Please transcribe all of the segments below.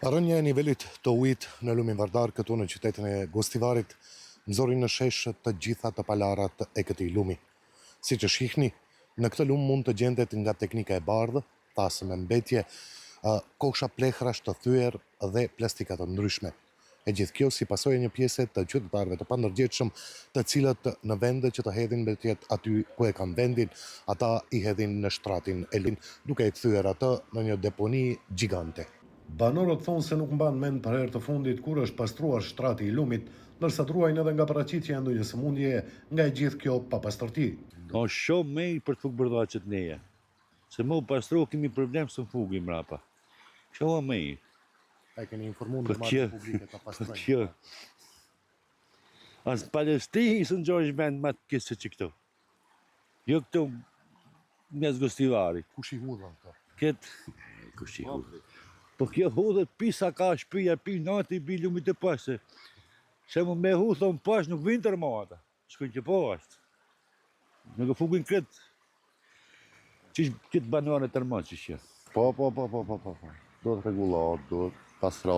Rënja e nivelit të ujit në lumin Vardar këtu në qytetin e Gostivarit nxori në shesh të gjitha të palarat e këtij lumi. Siç e shihni, në këtë lum mund të gjendet nga teknika e bardhë, tasë me mbetje, kosha plehrash të thyer dhe plastika të ndryshme. E gjithë kjo si pasojë e një pjese të qytetarëve të pandërgjegjshëm, të cilët në vende që të hedhin mbetjet aty ku e kanë vendin, ata i hedhin në shtratin e lin, duke i kthyer atë në një deponi gjigante. Banorët thonë se nuk mban mend për herë të fundit kur është pastruar shtrati i lumit, ndërsa druajnë edhe nga paraqitja e ndonjë sëmundje nga e gjithë kjo papastërti. Ka shumë me për të fugë bërdaçet neje. Se më pastro kemi problem së fugim mrapa. Shumë me. A keni informuar në marrë publike të pastrojnë? Kjo. As Palestinë së nxorësh vend më të kësë që këto. Jo këto mes Gostivarit. Kush i hudhan këto? Kush i hudhan? Po kjo hudhet pisa ka shpija, pi nati i bi lumit e pasë. Se më me hudhon pas nuk vinë tërma ata. Shkojnë që po ashtë. Nuk e fugin këtë. Qish këtë banuar e tërma që shë? Po. Do të regulat, do të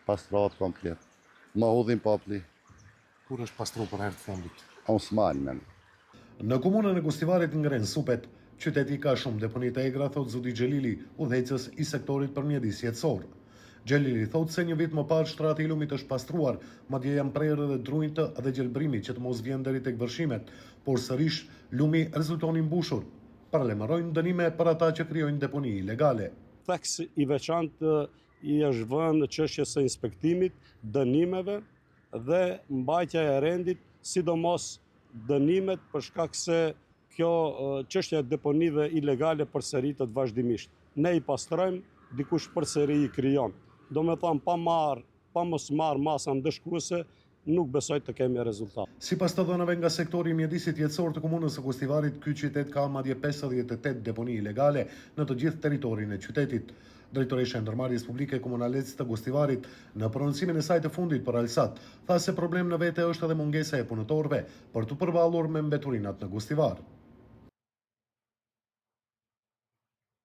pastrat komplet. Ma hudhin popli. Kur është pastru për herë të fundit? Osman, men. Në komunën e Gostivarit ngren supet, qyteti ka shumë deponit e egra, thot Zoti Xhelili, udhëheqës i sektorit për mjedis jetësor. Xhelili thot se një vit më parë shtrati i lumit është pastruar, madje janë prerë edhe drujtë dhe gjelbrimi që të mos vjen deri tek vërshimet, por sërish lumi rezulton i mbushur. Paralajmërojnë dënime për ata që krijojnë deponi ilegale. Theks i veçantë i është vënë çështjes së inspektimit, dënimeve dhe mbajtja e rendit, sidomos dënimet për shkak se kjo çështja e deponive ilegale përsëritet vazhdimisht. Ne i pastrojmë, dikush përsëri i krijon. Domethënë pa mos marr masa ndëshkuese, nuk besoj të kemi rezultat. Sipas të dhënave nga sektori i mjedisit jetësor të komunës së Gostivarit, ky qytet ka madje 58 deponi ilegale në të gjithë territorin e qytetit. Drejtoresha e Ndërmarrjes Publike Komunalec të Gostivarit, në prononcimin e saj të fundit për Alsat, tha se problem në vete është edhe mungesa e punëtorëve për të përballur me mbeturinat në Gostivar.